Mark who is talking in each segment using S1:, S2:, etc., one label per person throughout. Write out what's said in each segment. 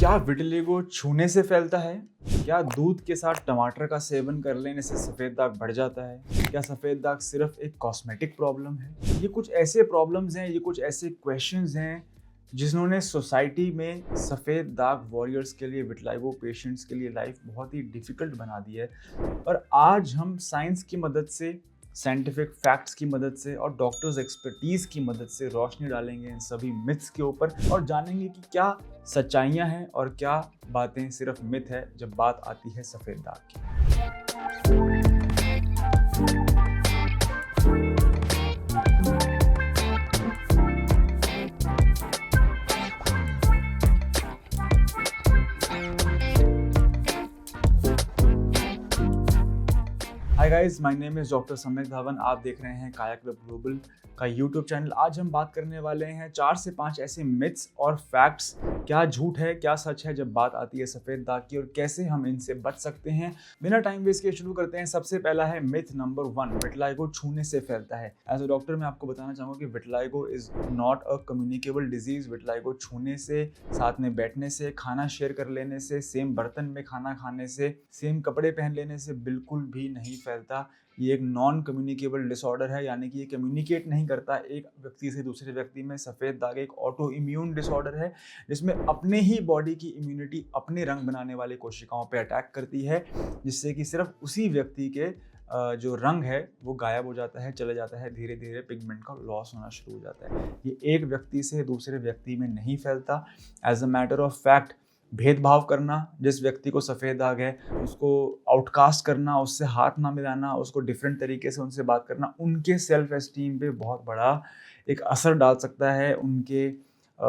S1: क्या विटिलिगो छूने से फैलता है? क्या दूध के साथ टमाटर का सेवन कर लेने से सफ़ेद दाग बढ़ जाता है? क्या सफ़ेद दाग सिर्फ एक कॉस्मेटिक प्रॉब्लम है? ये कुछ ऐसे प्रॉब्लम्स हैं, ये कुछ ऐसे क्वेश्चंस हैं जिन्होंने सोसाइटी में सफ़ेद दाग वॉरियर्स के लिए, विटिलिगो पेशेंट्स के लिए लाइफ बहुत ही डिफ़िकल्ट बना दी है। और आज हम साइंस की मदद से, साइंटिफिक फैक्ट्स की मदद से और डॉक्टर्स एक्सपर्टीज़ की मदद से रोशनी डालेंगे इन सभी मिथ्स के ऊपर और जानेंगे कि क्या सच्चाइयाँ हैं और क्या बातें सिर्फ मिथ है जब बात आती है सफ़ेद दाग की। Hi guys, my name is doctor सम्यक धावन। आप देख रहे हैं काया क्लब ग्लोबल का यूट्यूब चैनल। आज हम बात करने वाले हैं 4 से 5 ऐसे मिथ्स और फैक्ट्स, क्या झूठ है क्या सच है जब बात आती है सफ़ेद दाग की और कैसे हम इनसे बच सकते हैं। बिना टाइम वेस्ट किए शुरू करते हैं। सबसे पहला है मिथ नंबर 1, विटिलिगो छूने से फैलता है। एज अ डॉक्टर मैं आपको बताना चाहूँगा कि vitiligo is not a communicable disease. Vitiligo छूने से, साथ में बैठने से, खाना शेयर कर लेने से, सेम बर्तन में खाना खाने से, सेम कपड़े पहन लेने से बिल्कुल भी नहीं फैलता। ये एक नॉन कम्युनिकेबल डिसऑर्डर है, यानी कि ये कम्युनिकेट नहीं करता एक व्यक्ति से दूसरे व्यक्ति में। सफ़ेद दाग एक ऑटो इम्यून डिसऑर्डर है जिसमें अपने ही बॉडी की इम्यूनिटी अपने रंग बनाने वाली कोशिकाओं पे अटैक करती है, जिससे कि सिर्फ उसी व्यक्ति के जो रंग है वो गायब हो जाता है, चले जाता है, धीरे धीरे पिगमेंट का लॉस होना शुरू हो जाता है। ये एक व्यक्ति से दूसरे व्यक्ति में नहीं फैलता। As a matter of fact, भेदभाव करना, जिस व्यक्ति को सफ़ेद दाग है उसको आउटकास्ट करना, उससे हाथ ना मिलाना, उसको डिफरेंट तरीके से उनसे बात करना, उनके सेल्फ एस्टीम पे बहुत बड़ा एक असर डाल सकता है, उनके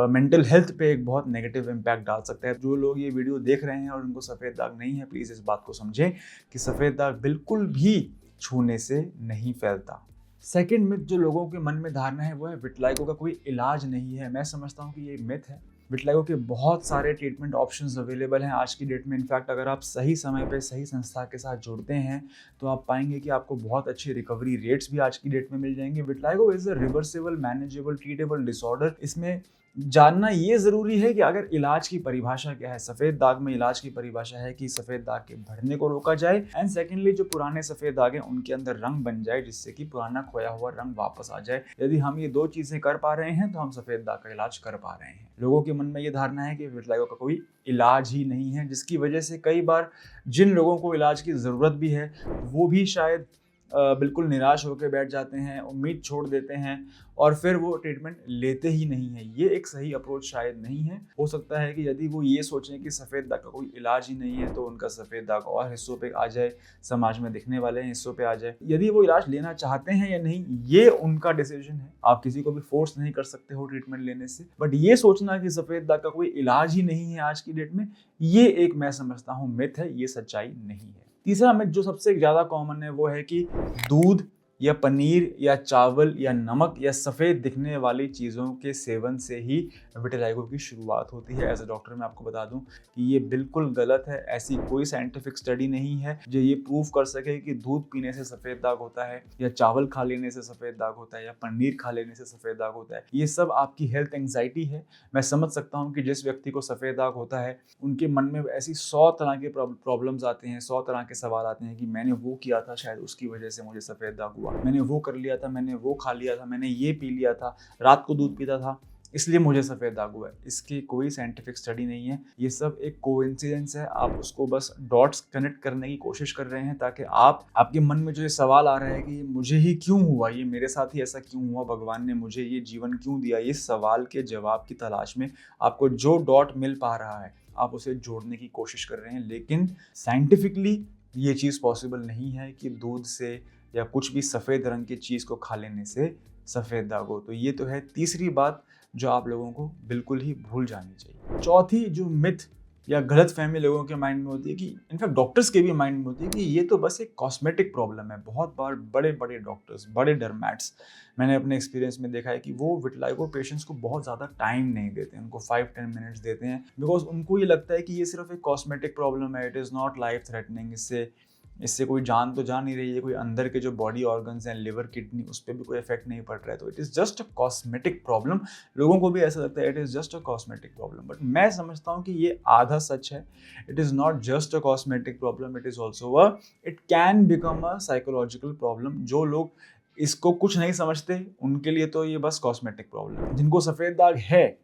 S1: मेंटल हेल्थ पे एक बहुत नेगेटिव इम्पैक्ट डाल सकता है। जो लोग ये वीडियो देख रहे हैं और उनको सफ़ेद दाग नहीं है, प्लीज़ इस बात को समझें कि सफ़ेद दाग बिल्कुल भी छूने से नहीं फैलता। सेकेंड मिथ जो लोगों के मन में धारणा है वो है विटिलिगो का कोई इलाज नहीं है। मैं समझता हूँ कि ये मिथ है। विटिलिगो के बहुत सारे ट्रीटमेंट ऑप्शंस अवेलेबल हैं आज की डेट में। इनफैक्ट अगर आप सही समय पे सही संस्था के साथ जुड़ते हैं तो आप पाएंगे कि आपको बहुत अच्छे रिकवरी रेट्स भी आज की डेट में मिल जाएंगे। Vitiligo is a reversible, manageable, treatable disorder. इसमें जानना ये ज़रूरी है कि अगर इलाज की परिभाषा क्या है। सफ़ेद दाग में इलाज की परिभाषा है कि सफ़ेद दाग के बढ़ने को रोका जाए एंड सेकेंडली जो पुराने सफ़ेद दाग हैं उनके अंदर रंग बन जाए, जिससे कि पुराना खोया हुआ रंग वापस आ जाए। यदि हम ये 2 चीज़ें कर पा रहे हैं तो हम सफ़ेद दाग का इलाज कर पा रहे हैं। लोगों के मन में ये धारणा है कि विटिलिगो का कोई इलाज ही नहीं है, जिसकी वजह से कई बार जिन लोगों को इलाज की ज़रूरत भी है वो भी शायद बिल्कुल निराश होकर बैठ जाते हैं, उम्मीद छोड़ देते हैं और फिर वो ट्रीटमेंट लेते ही नहीं है। ये एक सही अप्रोच शायद नहीं है। हो सकता है कि यदि वो ये सोचें कि सफ़ेद दाग का कोई इलाज ही नहीं है तो उनका सफ़ेद दाग और हिस्सों पे आ जाए, समाज में दिखने वाले हिस्सों पे आ जाए। यदि वो इलाज लेना चाहते हैं या नहीं, ये उनका डिसीजन है। आप किसी को भी फोर्स नहीं कर सकते हो ट्रीटमेंट लेने से। बट ये सोचना कि सफ़ेद दाग का कोई इलाज ही नहीं है आज की डेट में, ये एक मैं समझता हूँ मिथ है, ये सच्चाई नहीं है। तीसरा मिथ जो सबसे ज़्यादा कॉमन है वो है कि दूध या पनीर या चावल या नमक या सफ़ेद दिखने वाली चीज़ों के सेवन से ही विटिलिगो की शुरुआत होती है। एज अ डॉक्टर मैं आपको बता दूं कि ये बिल्कुल गलत है। ऐसी कोई साइंटिफिक स्टडी नहीं है जो ये प्रूव कर सके कि दूध पीने से सफ़ेद दाग होता है या चावल खा लेने से सफ़ेद दाग होता है या पनीर खा लेने से सफ़ेद दाग होता है। ये सब आपकी हेल्थ एंग्जाइटी है। मैं समझ सकता हूँ कि जिस व्यक्ति को सफ़ेद दाग होता है उनके मन में ऐसी 100 तरह के प्रॉब्लम्स आते हैं, 100 तरह के सवाल आते हैं कि मैंने वो किया था, शायद उसकी वजह से मुझे सफ़ेद दाग हुआ, मैंने वो कर लिया था, मैंने वो खा लिया था, मैंने ये पी लिया था, रात को दूध पीता था इसलिए मुझे सफ़ेद दाग हुआ है। इसकी कोई साइंटिफिक स्टडी नहीं है। ये सब एक कोइंसिडेंस है। आप उसको बस डॉट्स कनेक्ट करने की कोशिश कर रहे हैं ताकि आपके मन में जो ये सवाल आ रहा है कि मुझे ही क्यों हुआ, ये मेरे साथ ही ऐसा क्यों हुआ, भगवान ने मुझे ये जीवन क्यों दिया, ये सवाल के जवाब की तलाश में आपको जो डॉट मिल पा रहा है आप उसे जोड़ने की कोशिश कर रहे हैं। लेकिन साइंटिफिकली ये चीज़ पॉसिबल नहीं है कि दूध से या कुछ भी सफ़ेद रंग की चीज़ को खा लेने से सफ़ेद दाग हो। तो ये तो है तीसरी बात जो आप लोगों को बिल्कुल ही भूल जानी चाहिए। चौथी जो मिथ या गलतफहमी लोगों के माइंड में होती है कि इनफैक्ट डॉक्टर्स के भी माइंड में होती है कि ये तो बस एक कॉस्मेटिक प्रॉब्लम है। बहुत बार बड़े बड़े डॉक्टर्स, बड़े डर्मैट्स, मैंने अपने एक्सपीरियंस में देखा है कि वो विटिलिगो पेशेंट्स को बहुत ज़्यादा टाइम नहीं देते, उनको 5-10 मिनट्स देते हैं बिकॉज उनको ये लगता है कि ये सिर्फ एक कॉस्मेटिक प्रॉब्लम है, it is not life threatening, इससे इससे कोई जान तो जा नहीं रही है, कोई अंदर के जो बॉडी ऑर्गन्स हैं, लिवर, किडनी, उस पर भी कोई इफेक्ट नहीं पड़ रहा है। तो it is just a cosmetic problem. लोगों को भी ऐसा लगता है it is just a cosmetic problem, but मैं समझता हूँ कि ये आधा सच है। It is not just a cosmetic problem, it is also it can become a psychological problem. जो लोग इसको कुछ नहीं समझते उनके लिए तो ये बस कॉस्मेटिक प्रॉब्लम है। जिनको सफ़ेद दाग है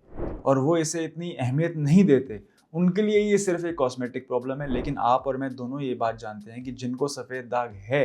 S1: और वो इसे इतनी अहमियत नहीं देते, उनके लिए ये सिर्फ एक कॉस्मेटिक प्रॉब्लम है। लेकिन आप और मैं दोनों ये बात जानते हैं कि जिनको सफ़ेद दाग है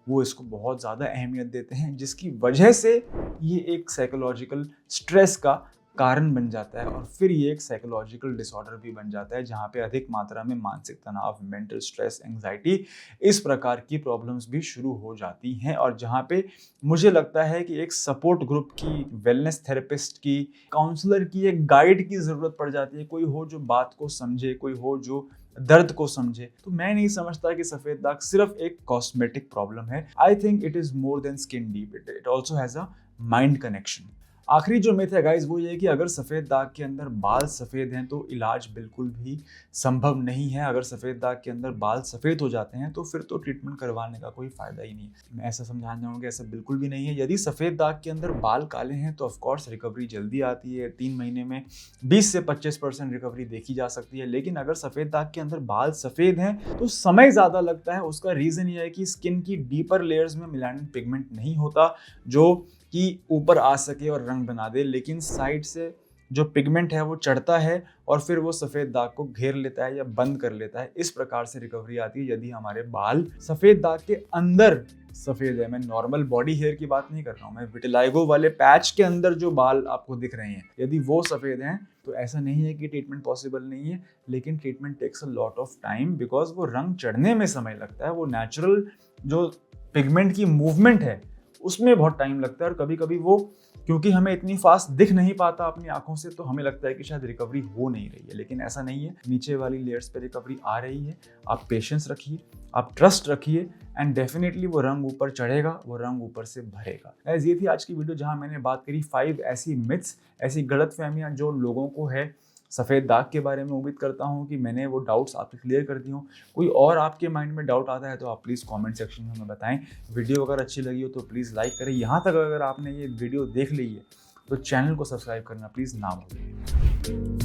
S1: वो इसको बहुत ज़्यादा अहमियत देते हैं, जिसकी वजह से ये एक साइकोलॉजिकल स्ट्रेस का कारण बन जाता है और फिर ये एक साइकोलॉजिकल डिसऑर्डर भी बन जाता है, जहाँ पे अधिक मात्रा में मानसिक तनाव, मेंटल स्ट्रेस, एंग्जाइटी, इस प्रकार की प्रॉब्लम्स भी शुरू हो जाती हैं। और जहाँ पे मुझे लगता है कि एक सपोर्ट ग्रुप की, वेलनेस थेरेपिस्ट की, काउंसलर की, एक गाइड की ज़रूरत पड़ जाती है। कोई हो जो बात को समझे, कोई हो जो दर्द को समझे। तो मैं नहीं समझता कि सफ़ेद दाग सिर्फ एक कॉस्मेटिक प्रॉब्लम है। I think it is more than skin deep, it also has a mind connection. आखिरी जो मिथ है गाइस वो ये है कि अगर सफ़ेद दाग के अंदर बाल सफ़ेद हैं तो इलाज बिल्कुल भी संभव नहीं है। अगर सफ़ेद दाग के अंदर बाल सफ़ेद हो जाते हैं तो फिर तो ट्रीटमेंट करवाने का कोई फ़ायदा ही नहीं है। मैं ऐसा समझाना चाहूँगा, ऐसा बिल्कुल भी नहीं है। यदि सफ़ेद दाग के अंदर बाल काले हैं तो ऑफकोर्स रिकवरी जल्दी आती है। 3 महीने में 20 से 25% रिकवरी देखी जा सकती है। लेकिन अगर सफ़ेद दाग के अंदर बाल सफ़ेद हैं तो समय ज़्यादा लगता है। उसका रीज़न ये है कि स्किन की डीपर लेयर्स में मेलानिन पिगमेंट नहीं होता जो कि ऊपर आ सके और रंग बना दे, लेकिन साइड से जो पिगमेंट है वो चढ़ता है और फिर वो सफ़ेद दाग को घेर लेता है या बंद कर लेता है। इस प्रकार से रिकवरी आती है यदि हमारे बाल सफ़ेद दाग के अंदर सफ़ेद है। मैं नॉर्मल बॉडी हेयर की बात नहीं कर रहा हूँ, मैं विटिलाइगो वाले पैच के अंदर जो बाल आपको दिख रहे हैं यदि वो सफ़ेद हैं तो ऐसा नहीं है कि ट्रीटमेंट पॉसिबल नहीं है, लेकिन treatment takes a lot of time because वो रंग चढ़ने में समय लगता है। वो नेचुरल जो पिगमेंट की मूवमेंट है उसमें बहुत टाइम लगता है और कभी कभी वो, क्योंकि हमें इतनी फास्ट दिख नहीं पाता अपनी आंखों से, तो हमें लगता है कि शायद रिकवरी हो नहीं रही है, लेकिन ऐसा नहीं है। नीचे वाली लेयर्स पे रिकवरी आ रही है। आप पेशेंस रखिए, आप ट्रस्ट रखिए एंड डेफिनेटली वो रंग ऊपर चढ़ेगा, वो रंग ऊपर से भरेगा। गाइस, ये थी आज की वीडियो जहां मैंने बात करी 5 ऐसी मिथ्स, ऐसी गलतफहमियां जो लोगों को है सफ़ेद दाग के बारे में। उम्मीद करता हूँ कि मैंने वो डाउट्स आपके क्लियर कर दी हों। कोई और आपके माइंड में डाउट आता है तो आप प्लीज़ कमेंट सेक्शन में हमें बताएं। वीडियो अगर अच्छी लगी हो तो प्लीज़ लाइक करें। यहाँ तक अगर आपने ये वीडियो देख ली है तो चैनल को सब्सक्राइब करना प्लीज़ ना भूलें।